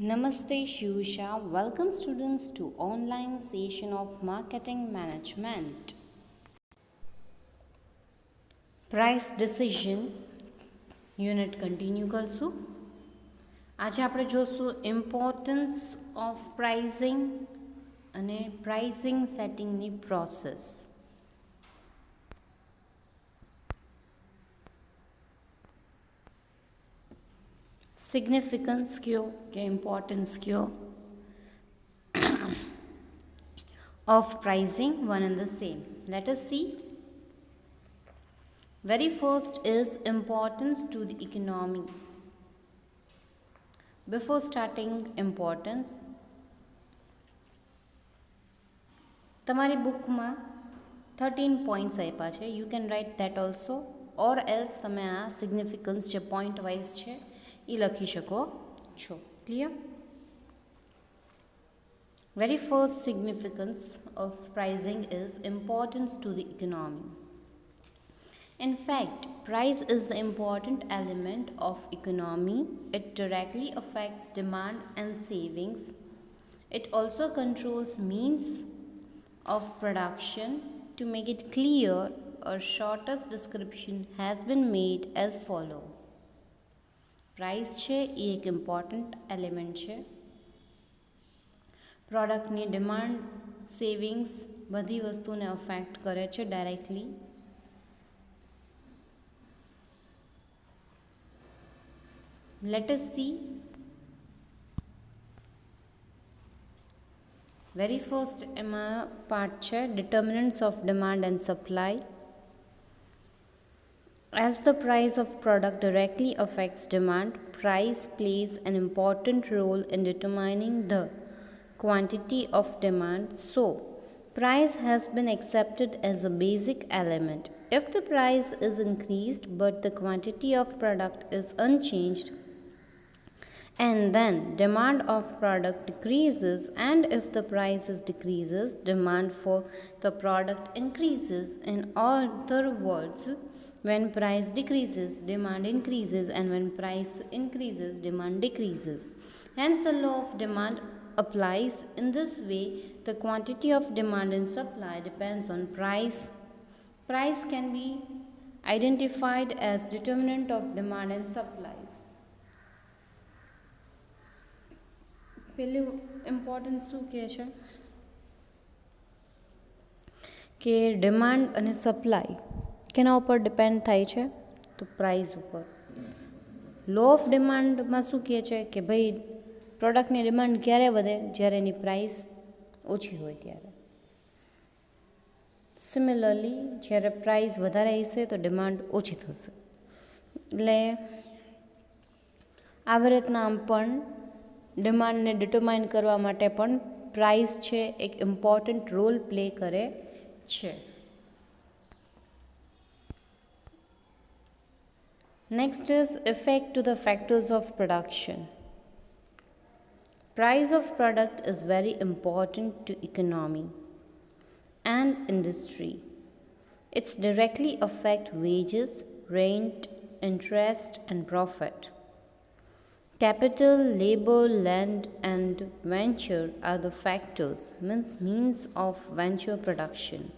Namaste Shusha. Welcome students to online session of marketing management. Price decision unit continue કરશું. આજે આપણે જોશું importance of pricing અને pricing સેટિંગની process. Significance કયો કે ઇમ્પોર્ટન્સ કયો of pricing one and the same. Let us see. Very first is importance to the economy. Before starting importance, તમારી બુકમાં 13 points આપ્યા છે. You can write that also, or else તમે આ significance જે પોઈન્ટ વાઇઝ છે એ લખી શકો છો. Clear? Very first significance of pricing is importance to the economy. In fact, price is the important element of economy. It directly affects demand and savings. It also controls means of production. To make it clear, a shortest description has been made as follow. Price છે એ એક important element છે. પ્રોડક્ટની demand, savings બધી વસ્તુને affect કરે છે directly. Let us see. Very first એમાં part છે determinants of demand and supply. As the price of product directly affects demand, price plays an important role in determining the quantity of demand. So, price has been accepted as a basic element. If the price is increased but the quantity of product is unchanged, and then demand of product decreases, and if the price decreases, demand for the product increases. In other words, when price decreases, demand increases, and when price increases, demand decreases. Hence the law of demand applies. In this way, the quantity of demand and supply depends on price. Price can be identified as determinant of demand and supplies. પહેલું importance શું કહે છે કે demand અને supply કેના ઉપર depend થાય છે? તો પ્રાઇસ ઉપર. લો ઓફ ડિમાન્ડમાં શું કહે છે કે ભાઈ પ્રોડક્ટની ડિમાન્ડ ક્યારે વધે? જ્યારે એની પ્રાઇસ ઓછી હોય ત્યારે. સિમિલરલી જ્યારે પ્રાઇસ વધારે હશે તો ડિમાન્ડ ઓછી થશે. એટલે આવી રીતના આમ પણ ડિમાન્ડને ડિટરમાઇન કરવા માટે પણ પ્રાઇસ છે એક ઇમ્પોર્ટન્ટ રોલ પ્લે કરે છે. Next is effect to the factors of production. Price of product is very important to economy and industry. It's directly affect wages, rent, interest and profit. Capital, labor, land and venture are the factors, means of venture production.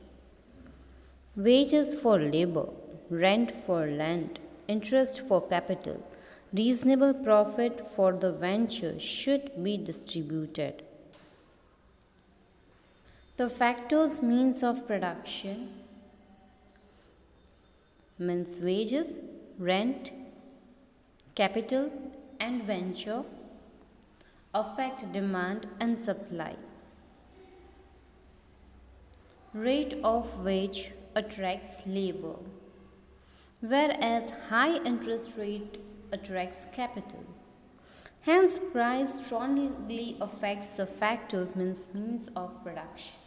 Wages for labor, rent for land, interest for capital, reasonable profit for the venture should be distributed. The factors means of production means wages, rent, capital and venture affect demand and supply. Rate of wage attracts labor, whereas high interest rate attracts capital. Hence, price strongly affects the factors means of production.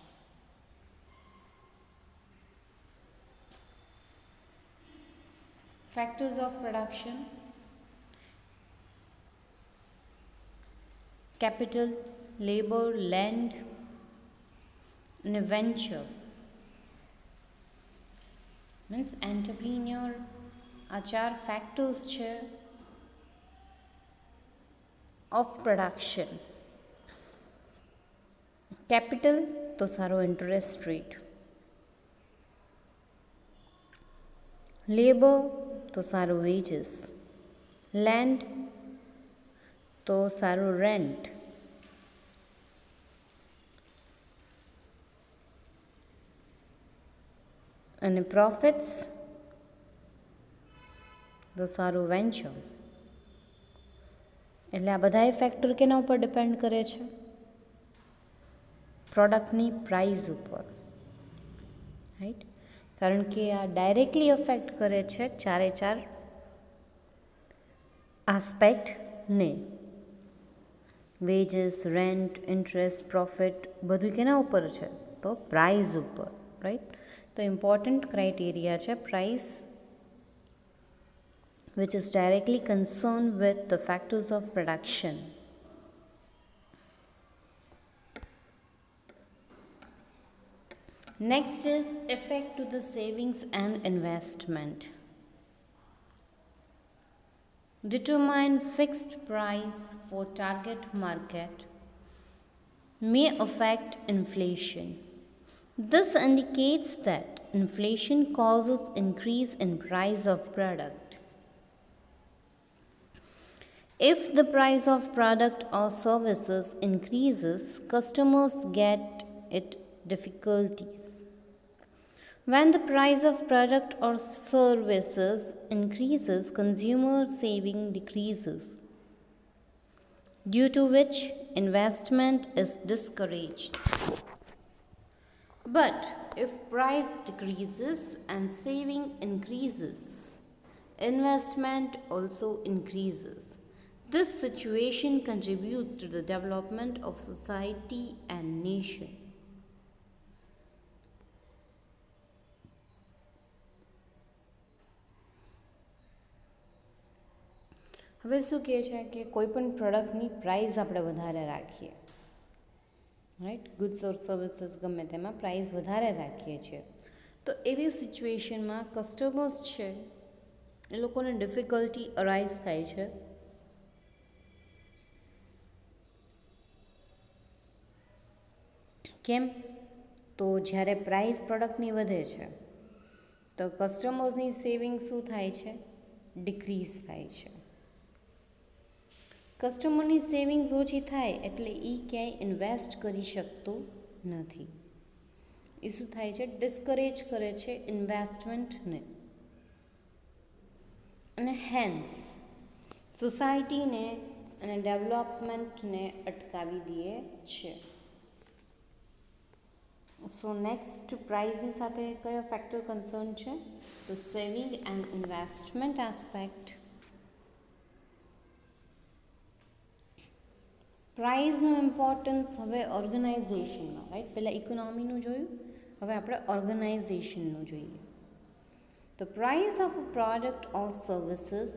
Factors of production: capital, labor, land and venture means entrepreneur. આ ચાર factors છે of production. Capital તો સારો interest rate, labour તો સારું veggies, land તો સારું rent, અને પ્રોફિટ્સ તો સારું વેન્ચર. એટલે આ બધા ફેક્ટર કેના ઉપર ડિપેન્ડ કરે છે? પ્રોડક્ટની પ્રાઇસ ઉપર, રાઈટ? કારણ કે આ ડાયરેક્ટલી અફેક્ટ કરે છે ચારે ચાર આસ્પેક્ટને. વેજીસ, રેન્ટ, ઇન્ટરેસ્ટ, પ્રોફિટ બધું કેના ઉપર છે? તો પ્રાઇસ ઉપર, રાઈટ? તો ઇમ્પોર્ટન્ટ ક્રાઇટેરિયા છે price, which is directly concerned with the factors of production. Next is effect to the savings and investment. Determine fixed price for target market may affect inflation. This indicates that inflation causes increase in price of product. If the price of product or services increases, customers get it difficulties. When the price of product or services increases, consumer saving decreases, due to which investment is discouraged. But if price decreases and saving increases, investment also increases. This situation contributes to the development of society and nation. હવે શું કહે છે કે કોઈ પણ પ્રોડક્ટની price આપણે વધારે રાખીએ, રાઈટ? ગુડ્સ ઓર સર્વિસીસ ગમે તેમાં પ્રાઇસ વધારે રાખીએ છીએ, તો એવી સિચ્યુએશનમાં કસ્ટમર્સ છે એ લોકોને ડિફિકલ્ટી અરાઇઝ થાય છે. કેમ? તો જ્યારે પ્રાઇસ પ્રોડક્ટની વધે છે તો કસ્ટમર્સની સેવિંગ શું થાય છે? ડિક્રીઝ થાય છે. કસ્ટમરની સેવિંગ્સ ઓછી થાય એટલે એ ક્યાંય ઇન્વેસ્ટ કરી શકતો નથી. એ શું થાય છે? ડિસ્કરેજ કરે છે ઇન્વેસ્ટમેન્ટને, અને હેન્સ સોસાયટીને અને ડેવલપમેન્ટને અટકાવી દે છે. સો નેક્સ્ટ પ્રાઇઝની સાથે કયો ફેક્ટર કન્સર્ન છે? તો સેવિંગ એન્ડ ઇન્વેસ્ટમેન્ટ એસ્પેક્ટ. પ્રાઇઝનું ઇમ્પોર્ટન્સ હવે ઓર્ગેનાઇઝેશનમાં, રાઈટ? પહેલાં ઇકોનોમીનું જોયું, હવે આપણે ઓર્ગેનાઇઝેશનનું જોઈએ. The price of a product or services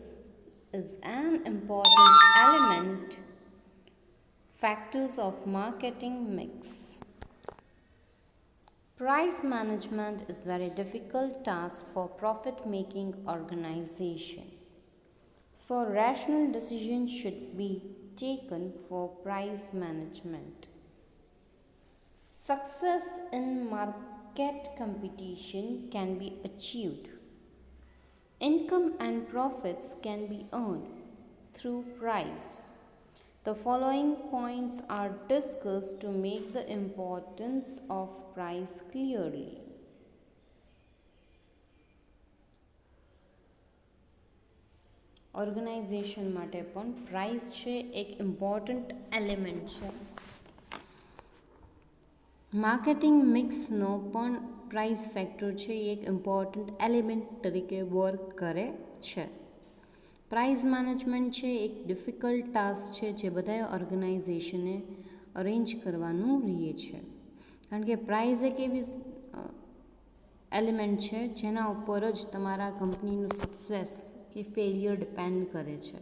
is an important element factors of marketing mix. Price management is very difficult task for profit-making organization. So rational decisions should be taken for price management. Success in market competition can be achieved. Income and profits can be earned through price. The following points are discussed to make the importance of price clearly. Organisation માટે પણ price છે એક important element છે. Marketing મિક્સનો પણ price factor છે એ એક important element તરીકે વર્ક કરે છે. પ્રાઇસ મેનેજમેન્ટ છે એક ડિફિકલ્ટ ટાસ્ક છે જે બધા ઓર્ગેનાઇઝેશને અરેન્જ કરવાનું રહે છે, કારણ કે પ્રાઇસ એક એવી એલિમેન્ટ છે જેના ઉપર જ તમારા કંપનીનું સક્સેસ કે ફેલિયર ડિપેન્ડ કરે છે.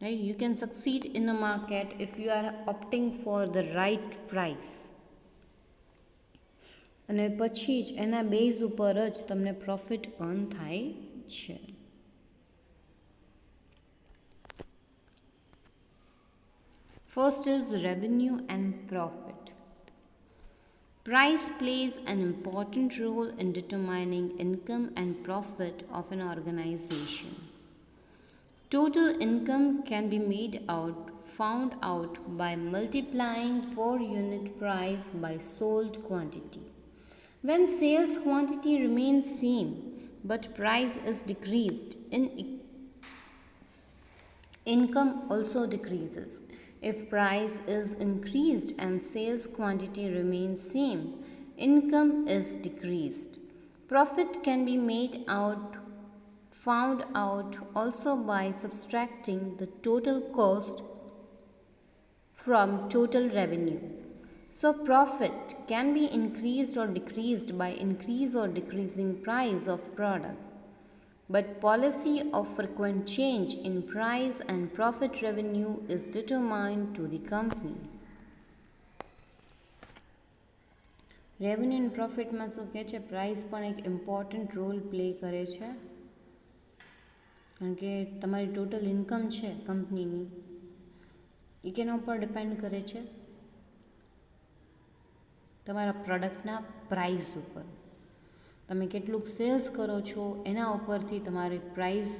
Right? You can succeed in a market if you are opting for the right price, અને પછી જ એના બેઝ ઉપર જ તમને પ્રોફિટ અર્ન થાય છે. First is revenue and profit. Price plays an important role in determining income and profit of an organization. Total income can be found out by multiplying per unit price by sold quantity. When sales quantity remains same but price is decreased, income also decreases. If price is increased and sales quantity remains same, income is decreased. Profit can be found out also by subtracting the total cost from total revenue. So profit can be increased or decreased by increase or decreasing price of product. But policy of frequent change in price and profit revenue is determined to the company. Revenue and પ્રોફિટમાં શું કહે છે, price પણ એક important role play કરે છે, કારણ કે તમારી ટોટલ ઇન્કમ છે કંપનીની એ કેના ઉપર ડિપેન્ડ કરે છે, તમારા પ્રોડક્ટના પ્રાઇસ ઉપર. તમે કેટલુંક સેલ્સ કરો છો એના ઉપરથી તમારી પ્રાઇસ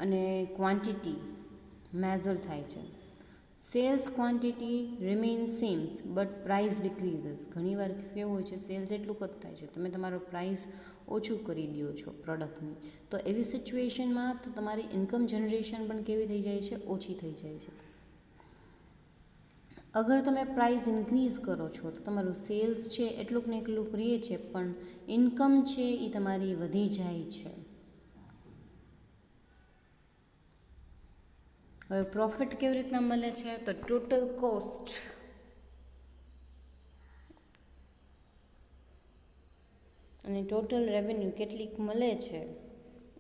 અને ક્વોન્ટિટી મેઝર થાય છે. Sales quantity remain same but price decreases. ઘણીવાર કેવું હોય છે, સેલ્સ એટલું જ થાય છે, તમે તમારો પ્રાઇસ ઓછું કરી દો છો પ્રોડક્ટની, તો એવી સિચ્યુએશનમાં તો તમારી ઇન્કમ જનરેશન પણ કેવી થઈ જાય છે, ઓછી થઈ જાય છે. અગર તમે પ્રાઇસ ઇન્ક્રીઝ કરો છો તો તમારું સેલ્સ છે એટલુંક ને એટલુંક રહે છે, પણ ઇન્કમ છે એ તમારી વધી જાય છે. હવે પ્રોફિટ કેવી રીતના મળે છે, તો ટોટલ કોસ્ટ અને ટોટલ રેવન્યુ કેટલીક મળે છે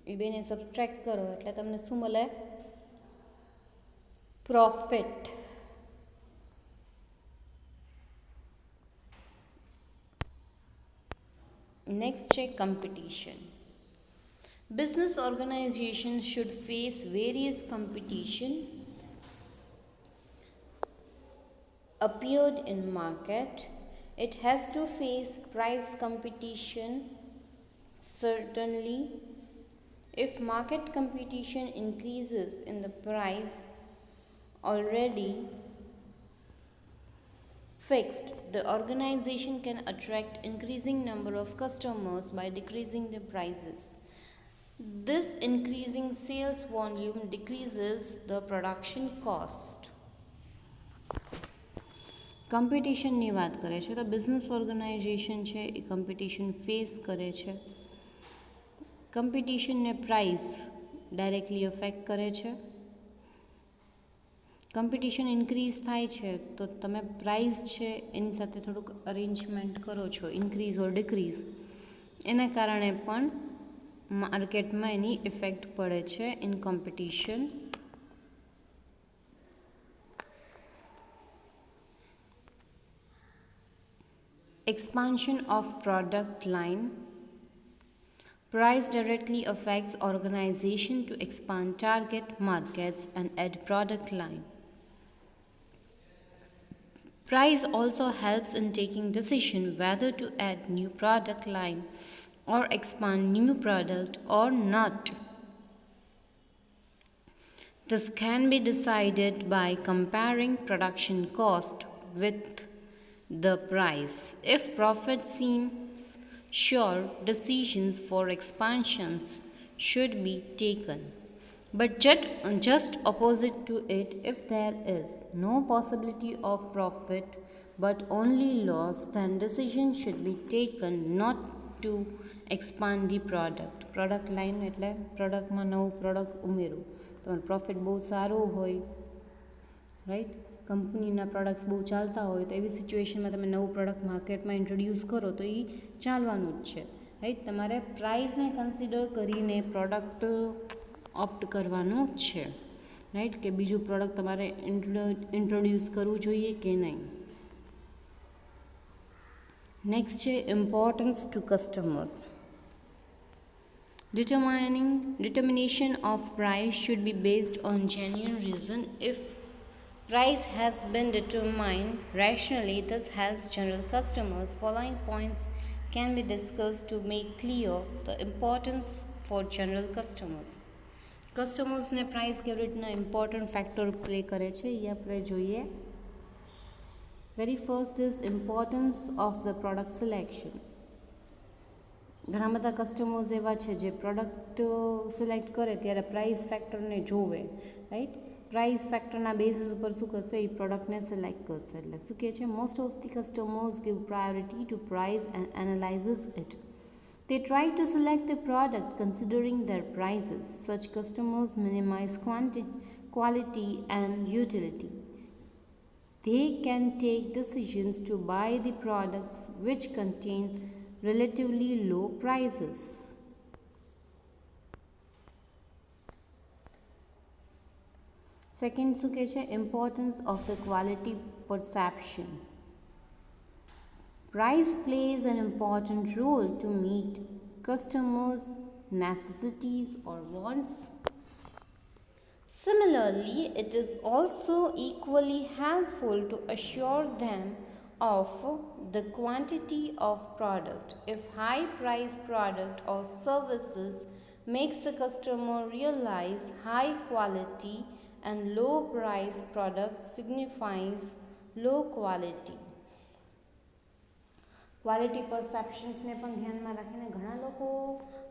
એ બેને સબસ્ટ્રેક્ટ કરો એટલે તમને શું મળે, profit. Next check competition. Business organizations should face various competition appeared in market. It has to face price competition certainly. If market competition increases in the price already fixed, the organization can attract increasing number of customers by decreasing the prices. This increasing sales volume decreases the production cost. કોમ્પિટિશનની વાત કરે છે તો business organisation છે એ competition face કરે છે. કોમ્પિટિશનને price directly affect કરે છે. Competition increase થાય છે તો તમે પ્રાઇસ છે એની સાથે થોડુંક અરેન્જમેન્ટ કરો છો, ઇન્ક્રીઝ ઓર ડિક્રીઝ, એના કારણે પણ માર્કેટમાં એની ઇફેક્ટ પડે છે in competition. Expansion of product line. Price directly affects organization to expand target markets and add product line. Price also helps in taking decision whether to add new product line or expand new product or not. This can be decided by comparing production cost with the price. If profit seems sure, decisions for expansions should be taken. But just opposite to it, if there is no possibility of profit but only loss, then decision should be taken not to expand the product. Product line એટલે પ્રોડક્ટમાં નવું product ઉમેરવું. તમારું profit બહુ સારું હોય, right, કંપનીના products બહુ ચાલતા હોય તો એવી સિચ્યુએશનમાં તમે નવું પ્રોડક્ટ માર્કેટમાં ઇન્ટ્રોડ્યુસ કરો તો એ ચાલવાનું જ છે, રાઈટ. તમારે પ્રાઇસને કન્સિડર કરીને પ્રોડક્ટ ઓપ્ટ કરવાનું જ છે, રાઈટ, કે બીજું પ્રોડક્ટ તમારે ઇન્ટ્રોડ્યુસ કરવું જોઈએ કે નહીં. નેક્સ્ટ છે importance to customers. Determination of price should be based on genuine reason. If price has been determined rationally, this helps general customers. Following points can be discussed to make clear the importance for general customers. કસ્ટમર્સને price કેવી રીતના important factor play કરે છે એ આપણે જોઈએ. Very first is importance of the product selection. ઘણા બધા customers એવા છે જે પ્રોડક્ટ સિલેક્ટ કરે ત્યારે પ્રાઇસ ફેક્ટરને જોવે, રાઈટ. પ્રાઇસ ફેક્ટરના બેઝિસ ઉપર શું કરશે, એ પ્રોડક્ટને સિલેક્ટ કરશે. એટલે શું કહે છે, most of the customers give priority to price and analyses it. They try to select the product considering their prices. Such customers minimize quality and utility. They can take decisions to buy the products which contain relatively low prices. Second, શું કહે છે, importance of the quality perception. Price plays an important role to meet customers' necessities or wants. Similarly, it is also equally helpful to assure them of the quantity of product. If high-priced product or services makes the customer realize high quality and low-priced product signifies low quality. Quality પરસેપ્શન્સને પણ ધ્યાનમાં રાખીને ઘણા લોકો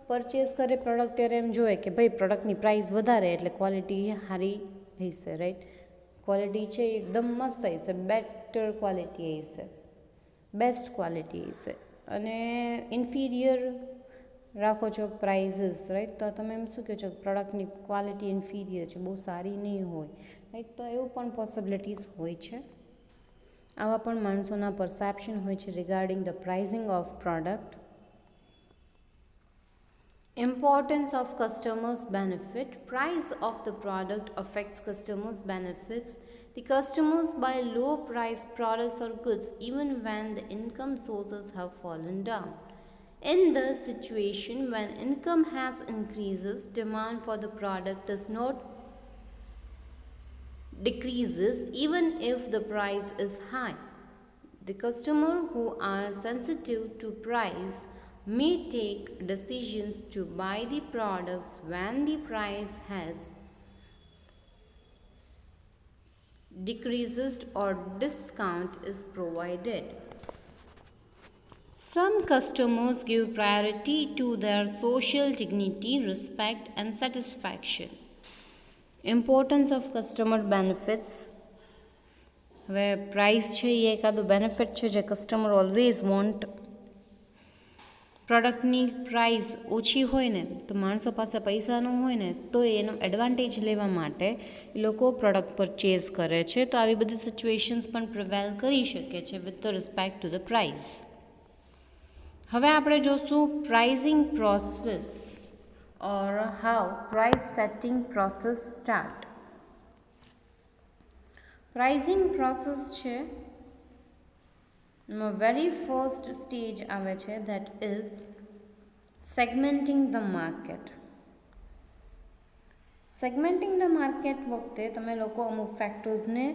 purchase કરે product ત્યારે એમ જોઈએ કે ભાઈ પ્રોડક્ટની પ્રાઇસ વધારે એટલે ક્વોલિટી સારી હશે, રાઈટ. ક્વોલિટી છે એકદમ મસ્ત હશે, બેટર ક્વોલિટી હશે, બેસ્ટ ક્વોલિટી હશે, અને ઇન્ફિરિયર રાખો છો પ્રાઇઝીસ, રાઈટ. તો તમે એમ શું કહો છો, પ્રોડક્ટની ક્વોલિટી ઇન્ફિરિયર છે, બહુ સારી નહીં હોય, રાઈટ. તો એવું પણ પોસિબિલિટીઝ હોય છે. આવા પણ માણસોના પરસેપ્શન હોય છે regarding the pricing of product. Importance of customers' benefit. Price of the product affects customers' benefits. The customers buy low-priced products or goods even when the income sources have fallen down. In the situation when income has increases, demand for the product does not decreases even if the price is high. The customer who are sensitive to price may take decisions to buy the products when the price has decreased or discount is provided. Some customers give priority to their social dignity, respect and satisfaction. Importance of customer benefits. હવે price છે એ એકાદું benefit છે જે customer always want. પ્રોડક્ટની price ઓછી હોય ને તો માણસો પાસે પૈસા ન હોય ને તો એનો એડવાન્ટેજ લેવા માટે એ લોકો પ્રોડક્ટ પરચેઝ કરે છે. તો આવી બધી સિચ્યુએશન્સ પણ પ્રિવેલ કરી શકે છે with the respect to the price. હવે આપણે જોશું pricing process or how price setting process start. Pricing process છે very first stage આવે છે, that is segmenting the market. Segmenting the market વખતે તમે લોકો અમુક ફેક્ટર્સને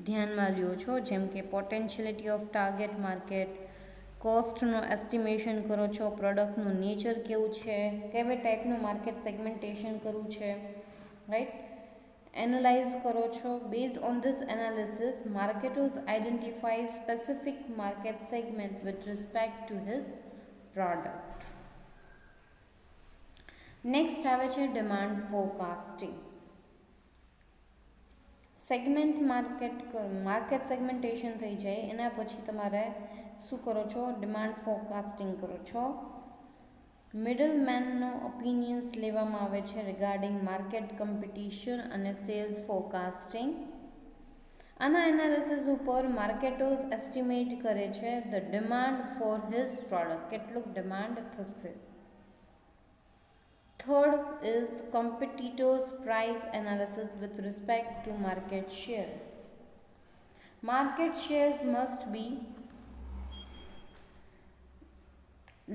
ધ્યાનમાં લ્યો છો, જેમ કે પોટેન્શિયલિટી ઓફ ટાર્ગેટ માર્કેટ, કોસ્ટનો એસ્ટિમેશન કરો છો, પ્રોડક્ટનું નેચર કેવું છે, કેવા ટાઈપનું માર્કેટ સેગમેન્ટેશન કરવું છે, રાઈટ. એનાલાઇઝ કરો છો. Based on this analysis marketers identify specific market segment with respect to his product. Next આવે છે demand forecasting. Segment market segmentation થઈ જાય એના પછી તમારે શું કરો છો, ડિમાન્ડ ફોરકાસ્ટિંગ કરો છો. મિડલ મેનનો ઓપિનિયન્સ લેવામાં આવે છે રિગાર્ડિંગ માર્કેટ કોમ્પિટિશન અને સેલ્સ ફોરકાસ્ટિંગ. આના એનાલિસિસ ઉપર માર્કેટર્સ એસ્ટિમેટ કરે છે the demand for his product, કેટલું ડિમાન્ડ થશે. Third is competitors' price analysis with respect to market shares. Market shares must be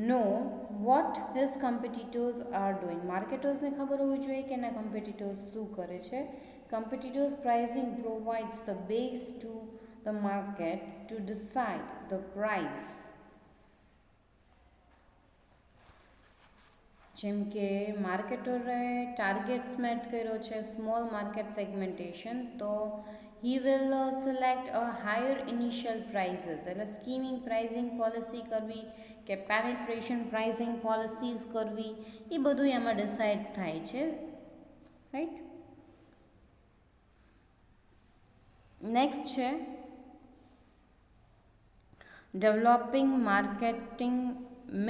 know what his competitors are doing. માર્કેટર્સને ખબર હોવી જોઈએ કે એના કમ્પિટિટર્સ શું કરે છે. Competitors pricing provides the base to the market to decide the price. જેમ કે માર્કેટરે ટાર્ગેટ્સ મેટ કર્યો છે સ્મોલ માર્કેટ સેગમેન્ટેશન, તો he will select a higher initial prices, એટલે સ્કીમિંગ પ્રાઇઝિંગ પોલિસી કરવી કે પેનિટ્રેશન પ્રાઇઝિંગ પોલિસીઝ કરવી, એ બધું એમાં ડિસાઇડ થાય છે, રાઈટ. નેક્સ્ટ છે developing marketing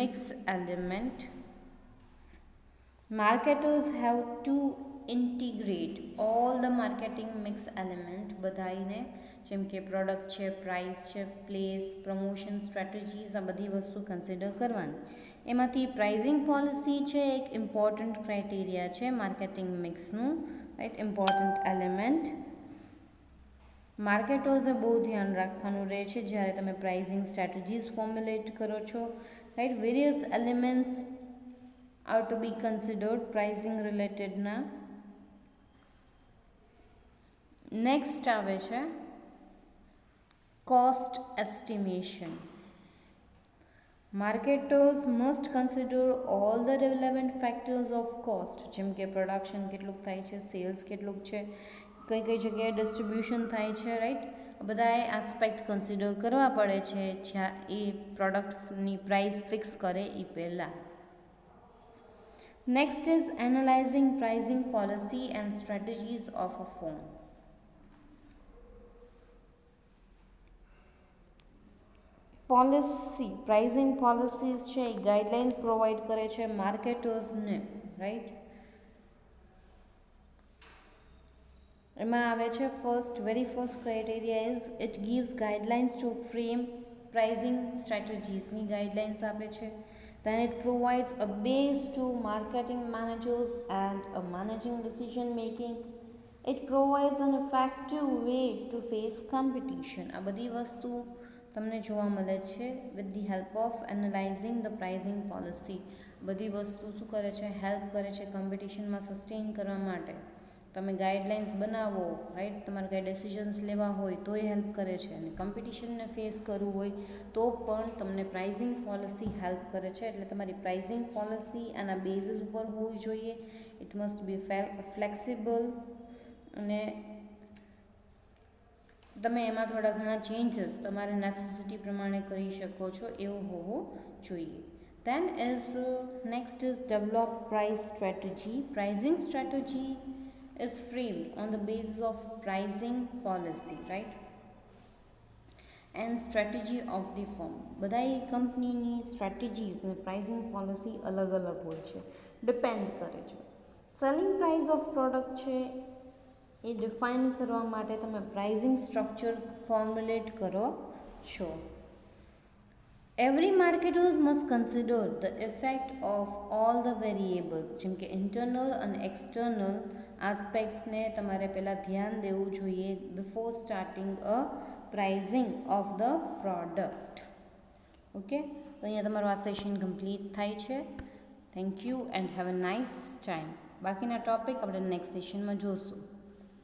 mix element. Marketers have to integrate all the marketing mix element બધાને, જેમ કે પ્રોડક્ટ છે, પ્રાઇસ છે, પ્લેસ, પ્રમોશન સ્ટ્રેટેજીસ, આ બધી વસ્તુ કન્સિડર કરવાની. એમાંથી પ્રાઇઝિંગ પોલિસી છે એક ઇમ્પોર્ટન્ટ ક્રાઇટેરિયા છે માર્કેટિંગ મિક્સનું, રાઈટ, ઇમ્પોર્ટન્ટ એલિમેન્ટ. માર્કેટર્સે બહુ ધ્યાન રાખવાનું રહે છે જ્યારે તમે પ્રાઇઝિંગ સ્ટ્રેટેજીસ ફોર્મ્યુલેટ કરો છો, right. Various elements are to be considered pricing related ના. નેક્સ્ટ આવે છે cost estimation. Marketers must consider all the relevant factors of cost, જેમ કે પ્રોડક્શન કેટલુંક થાય છે, સેલ્સ કેટલુંક છે, કઈ કઈ જગ્યાએ ડિસ્ટ્રીબ્યુશન થાય છે, રાઈટ. બધા એસ્પેક્ટ કન્સિડર કરવા પડે છે જ્યાં એ પ્રોડક્ટની પ્રાઇસ ફિક્સ કરે એ પહેલાં. Next is analyzing pricing policy and strategies of a firm. Policy, pricing policies છે એ ગાઈડલાઇન્સ પ્રોવાઈડ કરે છે માર્કેટર્સને, રાઈટ. એમાં આવે છે very first criteria is it gives guidelines to frame pricing સ્ટ્રેટેજીસની ગાઈડલાઇન્સ આપે છે. Then it provides a base to marketing managers and a managing decision making. It provides an effective way to face competition. આ બધી વસ્તુ તમને જોવા મળે છે with the help of analyzing the pricing policy. બધી વસ્તુ શું કરે છે, હેલ્પ કરે છે કોમ્પિટિશનમાં સસ્ટેન કરવા માટે. તમે ગાઈડલાઇન્સ બનાવો, રાઈટ, તમારે કંઈ ડિસિઝન્સ લેવા હોય તો એ હેલ્પ કરે છે, અને કોમ્પિટિશનને ફેસ કરવું હોય તો પણ તમને પ્રાઇઝિંગ પોલિસી હેલ્પ કરે છે. એટલે તમારી પ્રાઇઝિંગ પોલિસી આના બેઝિસ ઉપર હોવી જોઈએ. ઇટ મસ્ટ બી ફ્લેક્સિબલ, અને તમે એમાં થોડા ઘણા ચેન્જીસ તમારે નેસેસિટી પ્રમાણે કરી શકો છો, એવું હોવું જોઈએ. Then is next is develop price strategy. Pricing strategy is framed on the basis of pricing policy, right, and strategy of the firm. બધાય કંપનીની સ્ટ્રેટેજીસ અને પ્રાઇઝિંગ પોલિસી અલગ અલગ હોય છે, ડિપેન્ડ કરે છે. સેલિંગ પ્રાઇસ ઓફ પ્રોડક્ટ છે એ ડિફાઇન કરવા માટે તમે પ્રાઇઝિંગ સ્ટ્રક્ચર ફોર્મ્યુલેટ કરો છો. Every marketers must consider the effect of all the variables, જેમ કે ઇન્ટરનલ અને એક્સટર્નલ આસ્પેક્ટ્સને તમારે પહેલાં ધ્યાન દેવું જોઈએ before starting a pricing of the product. Okay, તો અહીંયા તમારું આ સેશન કમ્પ્લીટ થાય છે. Thank you and have a nice time. બાકીના ટોપિક આપણે નેક્સ્ટ સેશનમાં જોઈશું.